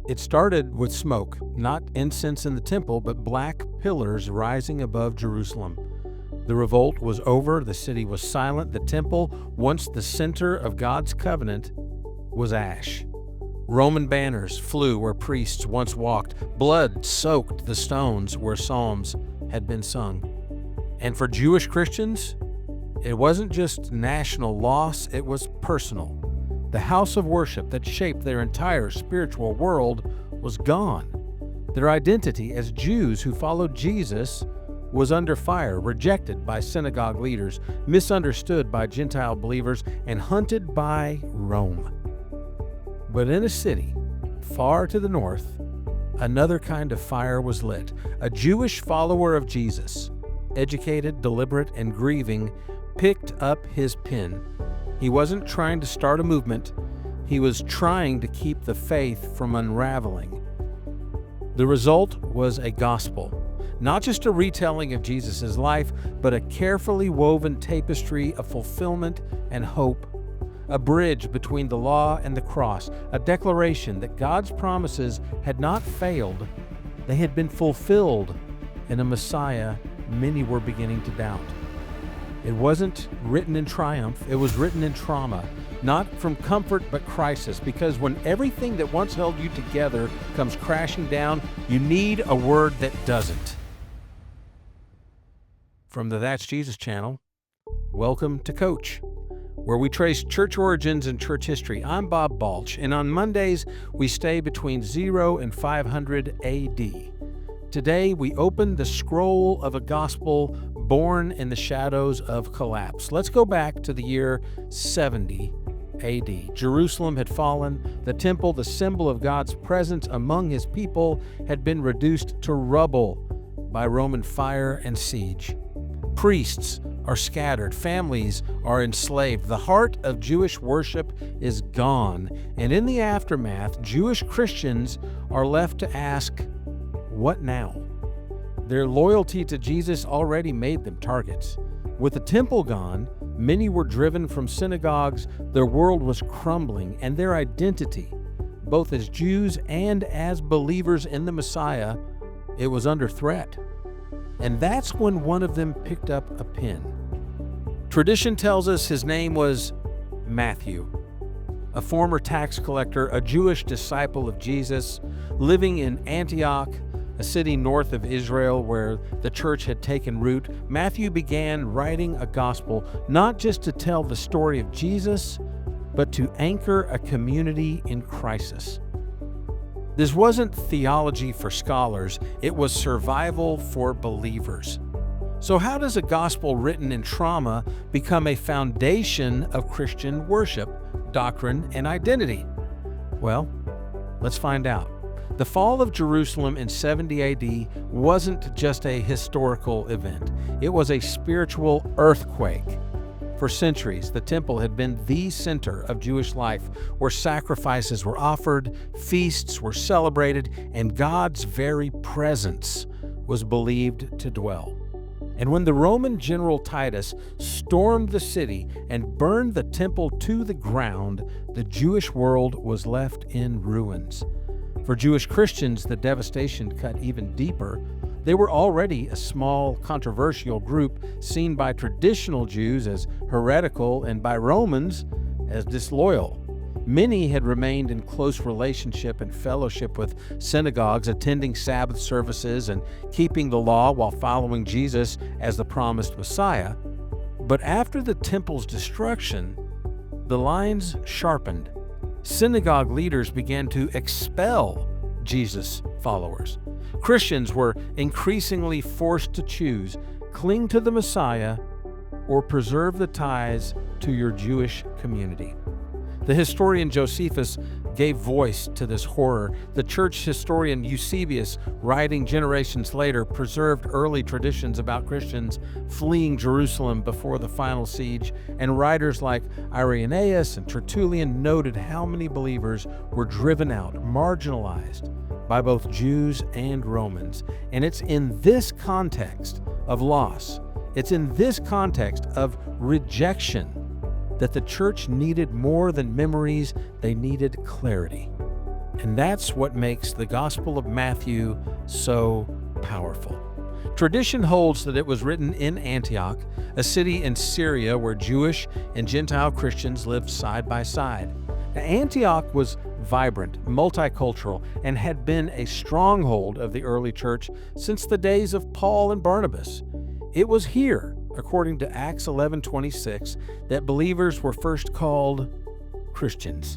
It started with smoke, not incense in the temple, but black pillars rising above Jerusalem. The revolt was over, the city was silent, the temple, once the center of God's covenant, was ash. Roman banners flew where priests once walked, blood soaked the stones where psalms had been sung. And for Jewish Christians, it wasn't just national loss, it was personal. The house of worship that shaped their entire spiritual world was gone. Their identity as Jews who followed Jesus was under fire, rejected by synagogue leaders, misunderstood by Gentile believers, and hunted by Rome. But in a city far to the north, another kind of fire was lit. A Jewish follower of Jesus, educated, deliberate, and grieving, picked up his pen. He wasn't trying to start a movement. He was trying to keep the faith from unraveling. The result was a gospel, not just a retelling of Jesus' life, but a carefully woven tapestry of fulfillment and hope, a bridge between the law and the cross, a declaration that God's promises had not failed, they had been fulfilled in a Messiah many were beginning to doubt. It wasn't written in triumph, it was written in trauma, not from comfort but crisis, because when everything that once held you together comes crashing down, you need a word that doesn't. From the That's Jesus channel, welcome to Coach, where we trace church origins and church history. I'm Bob Balch, and on Mondays, we stay between 0 and 500 AD. Today, we open the scroll of a gospel born in the shadows of collapse. Let's go back to the year 70 AD. Jerusalem had fallen. The temple, the symbol of God's presence among his people, had been reduced to rubble by Roman fire and siege. Priests are scattered. Families are enslaved. The heart of Jewish worship is gone. And in the aftermath, Jewish Christians are left to ask, what now? Their loyalty to Jesus already made them targets. With the temple gone, many were driven from synagogues, their world was crumbling, and their identity, both as Jews and as believers in the Messiah, it was under threat. And that's when one of them picked up a pen. Tradition tells us his name was Matthew, a former tax collector, a Jewish disciple of Jesus, living in Antioch, a city north of Israel where the church had taken root. Matthew began writing a gospel not just to tell the story of Jesus, but to anchor a community in crisis. This wasn't theology for scholars, it was survival for believers. So how does a gospel written in trauma become a foundation of Christian worship, doctrine, and identity? Well, let's find out. The fall of Jerusalem in 70 AD wasn't just a historical event. It was a spiritual earthquake. For centuries, the temple had been the center of Jewish life, where sacrifices were offered, feasts were celebrated, and God's very presence was believed to dwell. And when the Roman general Titus stormed the city and burned the temple to the ground, the Jewish world was left in ruins. For Jewish Christians, the devastation cut even deeper. They were already a small, controversial group seen by traditional Jews as heretical and by Romans as disloyal. Many had remained in close relationship and fellowship with synagogues, attending Sabbath services and keeping the law while following Jesus as the promised Messiah. But after the temple's destruction, the lines sharpened. Synagogue leaders began to expel Jesus' followers. Christians were increasingly forced to choose: cling to the Messiah or preserve the ties to your Jewish community. The historian Josephus gave voice to this horror. The church historian Eusebius, writing generations later, preserved early traditions about Christians fleeing Jerusalem before the final siege, and writers like Irenaeus and Tertullian noted how many believers were driven out, marginalized by both Jews and Romans. And it's in this context of loss, it's in this context of rejection, that the church needed more than memories, they needed clarity. And that's what makes the Gospel of Matthew so powerful. Tradition holds that it was written in Antioch, a city in Syria where Jewish and Gentile Christians lived side by side. Now, Antioch was vibrant, multicultural, and had been a stronghold of the early church since the days of Paul and Barnabas. It was here, according to Acts 11:26, that believers were first called Christians.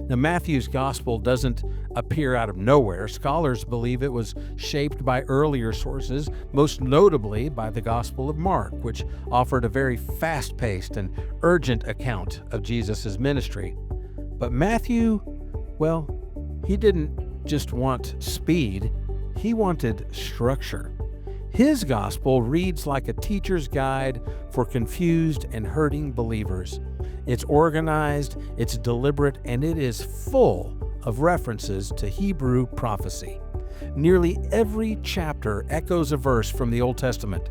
Now, Matthew's gospel doesn't appear out of nowhere. Scholars believe it was shaped by earlier sources, most notably by the Gospel of Mark, which offered a very fast-paced and urgent account of Jesus' ministry. But Matthew, well, he didn't just want speed, he wanted structure. His gospel reads like a teacher's guide for confused and hurting believers. It's organized, it's deliberate, and it is full of references to Hebrew prophecy. Nearly every chapter echoes a verse from the Old Testament.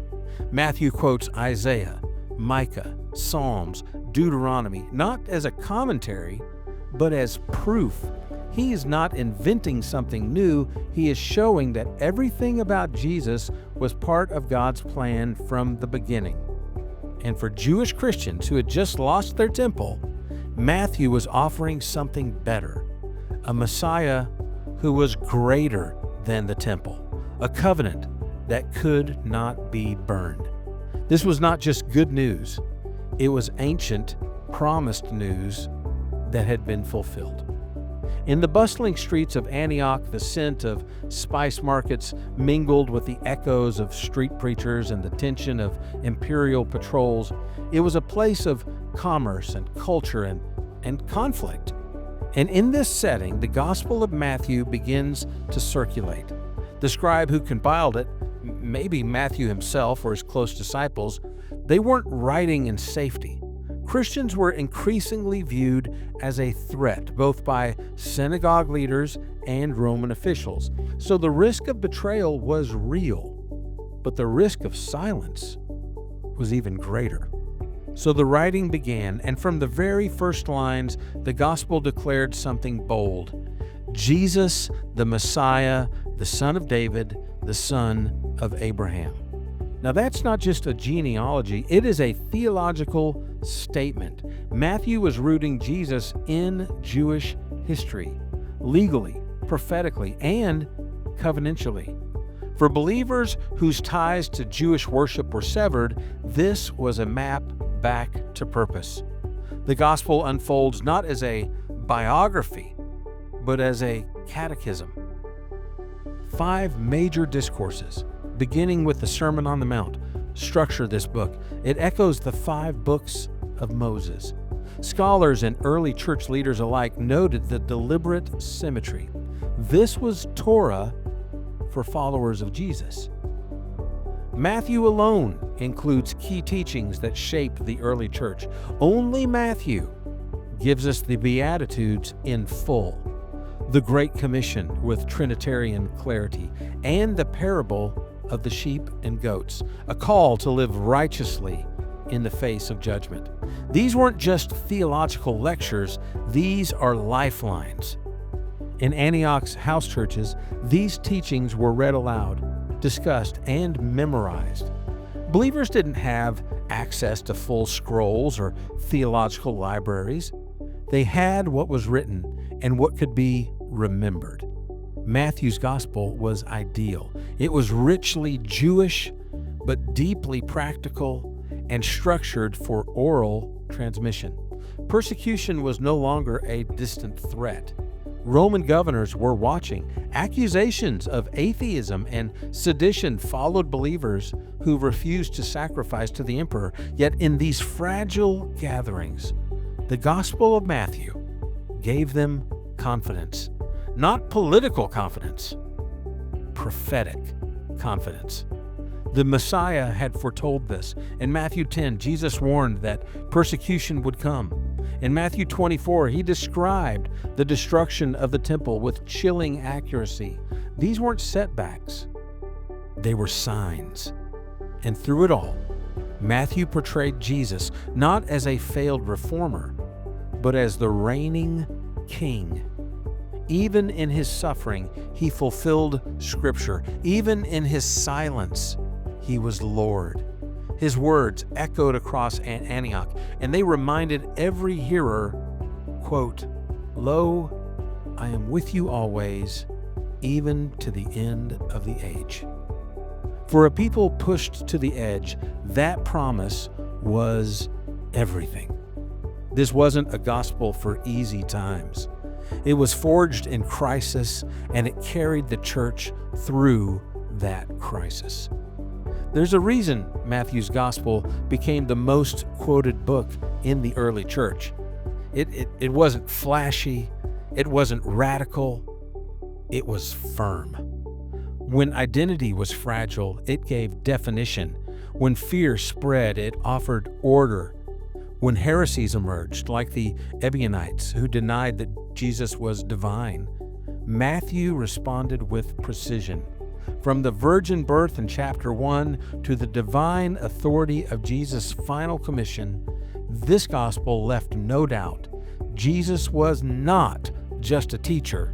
Matthew quotes Isaiah, Micah, Psalms, Deuteronomy, not as a commentary, but as proof. He is not inventing something new. He is showing that everything about Jesus was part of God's plan from the beginning. And for Jewish Christians who had just lost their temple, Matthew was offering something better, a Messiah who was greater than the temple, a covenant that could not be burned. This was not just good news, it was ancient, promised news that had been fulfilled. In the bustling streets of Antioch, the scent of spice markets mingled with the echoes of street preachers and the tension of imperial patrols. It was a place of commerce and culture and conflict. And in this setting, the Gospel of Matthew begins to circulate. The scribe who compiled it, maybe Matthew himself or his close disciples, they weren't writing in safety. Christians were increasingly viewed as a threat, both by synagogue leaders and Roman officials. So the risk of betrayal was real, but the risk of silence was even greater. So the writing began, and from the very first lines, the gospel declared something bold. Jesus, the Messiah, the son of David, the son of Abraham. Now that's not just a genealogy, it is a theological statement. Matthew was rooting Jesus in Jewish history, legally, prophetically, and covenantally. For believers whose ties to Jewish worship were severed, this was a map back to purpose. The gospel unfolds not as a biography, but as a catechism. 5 major discourses, beginning with the Sermon on the Mount, structure this book. It echoes the 5 books of Moses. Scholars and early church leaders alike noted the deliberate symmetry. This was Torah for followers of Jesus. Matthew alone includes key teachings that shaped the early church. Only Matthew gives us the Beatitudes in full, the Great Commission with Trinitarian clarity, and the parable of the sheep and goats, a call to live righteously in the face of judgment. These weren't just theological lectures, these are lifelines. In Antioch's house churches, these teachings were read aloud, discussed, and memorized. Believers didn't have access to full scrolls or theological libraries. They had what was written and what could be remembered. Matthew's gospel was ideal. It was richly Jewish, but deeply practical and structured for oral transmission. Persecution was no longer a distant threat. Roman governors were watching. Accusations of atheism and sedition followed believers who refused to sacrifice to the emperor. Yet in these fragile gatherings, the Gospel of Matthew gave them confidence. Not political confidence, prophetic confidence. The Messiah had foretold this. In Matthew 10, Jesus warned that persecution would come. In Matthew 24, he described the destruction of the temple with chilling accuracy. These weren't setbacks, they were signs. And through it all, Matthew portrayed Jesus not as a failed reformer, but as the reigning king. Even in his suffering, he fulfilled Scripture. Even in his silence, he was Lord. His words echoed across Antioch, and they reminded every hearer, quote, "Lo, I am with you always, even to the end of the age." For a people pushed to the edge, that promise was everything. This wasn't a gospel for easy times. It was forged in crisis, and it carried the church through that crisis. There's a reason Matthew's gospel became the most quoted book in the early church. It wasn't flashy, it wasn't radical, it was firm. When identity was fragile, it gave definition. When fear spread, it offered order. When heresies emerged, like the Ebionites who denied that Jesus was divine, Matthew responded with precision. From the virgin birth in chapter 1 to the divine authority of Jesus' final commission, this gospel left no doubt. Jesus was not just a teacher.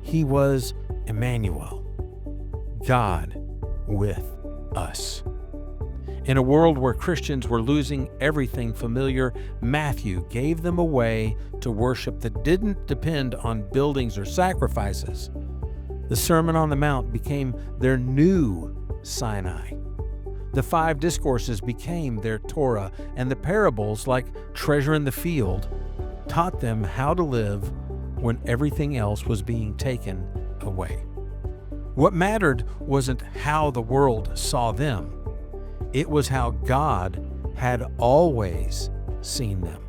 He was Emmanuel, God with us. In a world where Christians were losing everything familiar, Matthew gave them a way to worship that didn't depend on buildings or sacrifices. The Sermon on the Mount became their new Sinai. The 5 discourses became their Torah, and the parables, like treasure in the field, taught them how to live when everything else was being taken away. What mattered wasn't how the world saw them. It was how God had always seen them.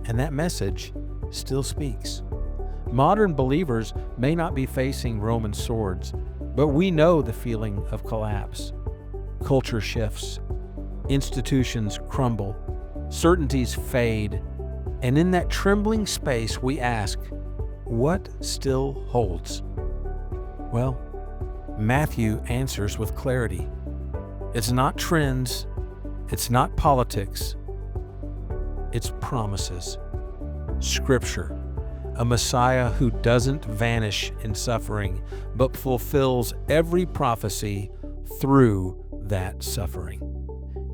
And that message still speaks. Modern believers may not be facing Roman swords, but we know the feeling of collapse. Culture shifts, institutions crumble, certainties fade, and in that trembling space we ask, what still holds? Well, Matthew answers with clarity. It's not trends, it's not politics, it's promises. Scripture, a Messiah who doesn't vanish in suffering, but fulfills every prophecy through that suffering.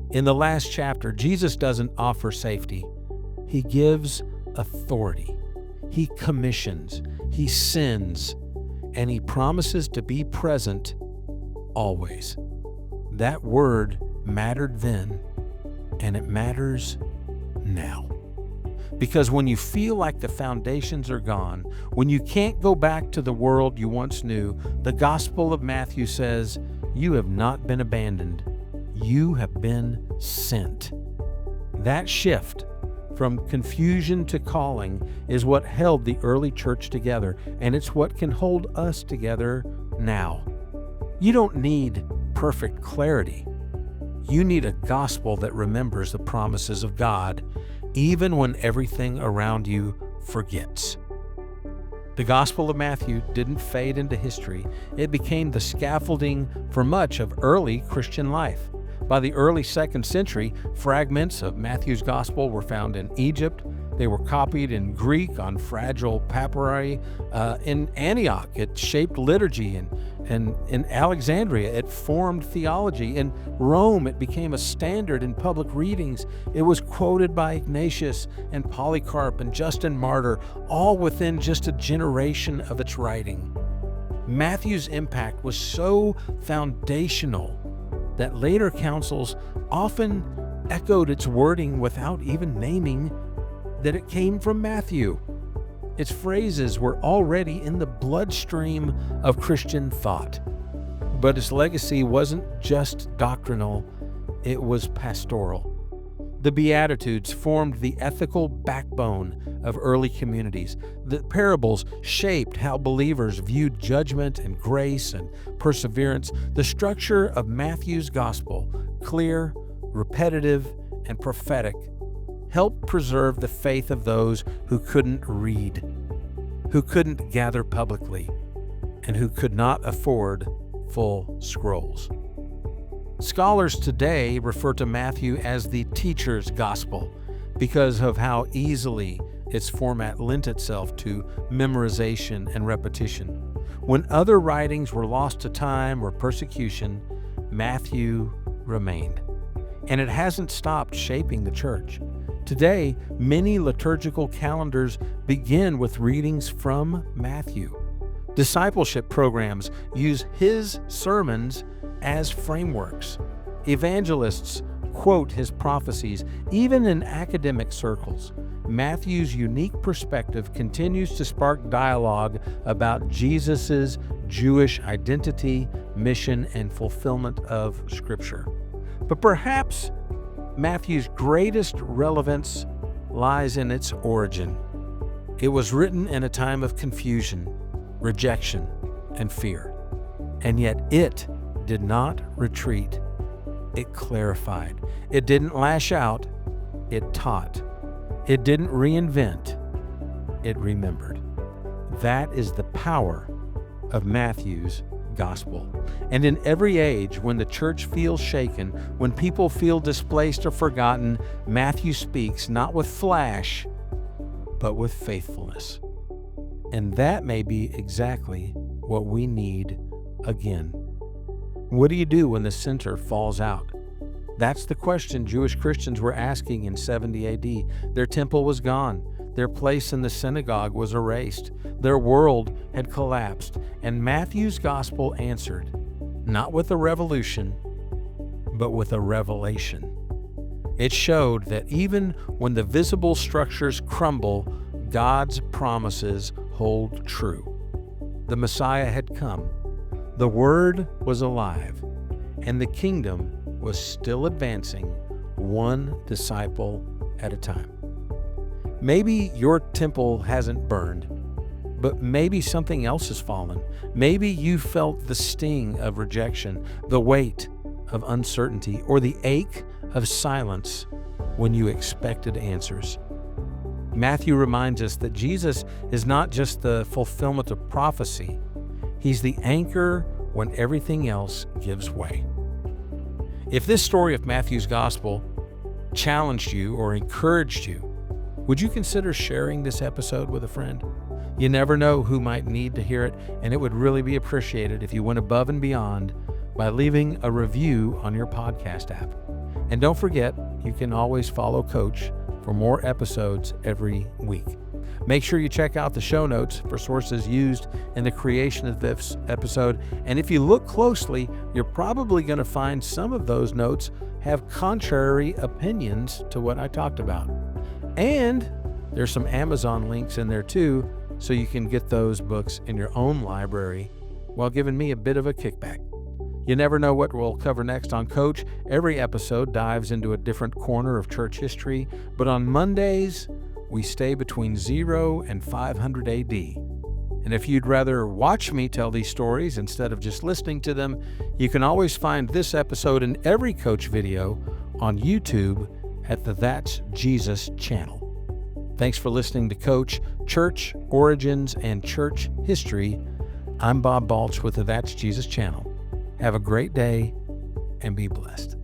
In the last chapter, Jesus doesn't offer safety. He gives authority. He commissions, he sends, and he promises to be present always. That word mattered then, and it matters now. Because when you feel like the foundations are gone, when you can't go back to the world you once knew, the Gospel of Matthew says, you have not been abandoned. You have been sent. That shift from confusion to calling is what held the early church together, and it's what can hold us together now. You don't need perfect clarity. You need a gospel that remembers the promises of God, even when everything around you forgets. The Gospel of Matthew didn't fade into history. It became the scaffolding for much of early Christian life. By the early 2nd century, fragments of Matthew's Gospel were found in Egypt. They were copied in Greek on fragile papyri. In Antioch, it shaped liturgy, and in Alexandria, it formed theology. In Rome, it became a standard in public readings. It was quoted by Ignatius and Polycarp and Justin Martyr, all within just a generation of its writing. Matthew's impact was so foundational that later councils often echoed its wording without even naming that it came from Matthew. Its phrases were already in the bloodstream of Christian thought. But its legacy wasn't just doctrinal, it was pastoral. The Beatitudes formed the ethical backbone of early communities. The parables shaped how believers viewed judgment and grace and perseverance. The structure of Matthew's gospel, clear, repetitive, and prophetic, helped preserve the faith of those who couldn't read, who couldn't gather publicly, and who could not afford full scrolls. Scholars today refer to Matthew as the teacher's gospel because of how easily its format lent itself to memorization and repetition. When other writings were lost to time or persecution, Matthew remained. And it hasn't stopped shaping the church. Today, many liturgical calendars begin with readings from Matthew. Discipleship programs use his sermons as frameworks. Evangelists quote his prophecies, even in academic circles. Matthew's unique perspective continues to spark dialogue about Jesus' Jewish identity, mission, and fulfillment of Scripture. But perhaps Matthew's greatest relevance lies in its origin. It was written in a time of confusion, rejection, and fear. And yet it did not retreat. It clarified. It didn't lash out. It taught. It didn't reinvent. It remembered. That is the power of Matthew's gospel. And in every age, when the church feels shaken, when people feel displaced or forgotten, Matthew speaks not with flash, but with faithfulness. And that may be exactly what we need again. What do you do when the center falls out? That's the question Jewish Christians were asking in 70 AD. Their temple was gone. Their place in the synagogue was erased. Their world had collapsed. And Matthew's gospel answered, not with a revolution, but with a revelation. It showed that even when the visible structures crumble, God's promises hold true. The Messiah had come. The Word was alive. And the kingdom was still advancing, one disciple at a time. Maybe your temple hasn't burned, but maybe something else has fallen. Maybe you felt the sting of rejection, the weight of uncertainty, or the ache of silence when you expected answers. Matthew reminds us that Jesus is not just the fulfillment of prophecy. He's the anchor when everything else gives way. If this story of Matthew's gospel challenged you or encouraged you, would you consider sharing this episode with a friend? You never know who might need to hear it, and it would really be appreciated if you went above and beyond by leaving a review on your podcast app. And don't forget, you can always follow Coach for more episodes every week. Make sure you check out the show notes for sources used in the creation of this episode. And if you look closely, you're probably going to find some of those notes have contrary opinions to what I talked about. And there's some Amazon links in there too, so you can get those books in your own library while giving me a bit of a kickback. You never know what we'll cover next on Coach. Every episode dives into a different corner of church history, but on Mondays, we stay between 0 and 500 AD. And if you'd rather watch me tell these stories instead of just listening to them, you can always find this episode and every Coach video on YouTube at the That's Jesus channel. Thanks for listening to Coach, Church Origins and Church History. I'm Bob Balch with the That's Jesus channel. Have a great day and be blessed.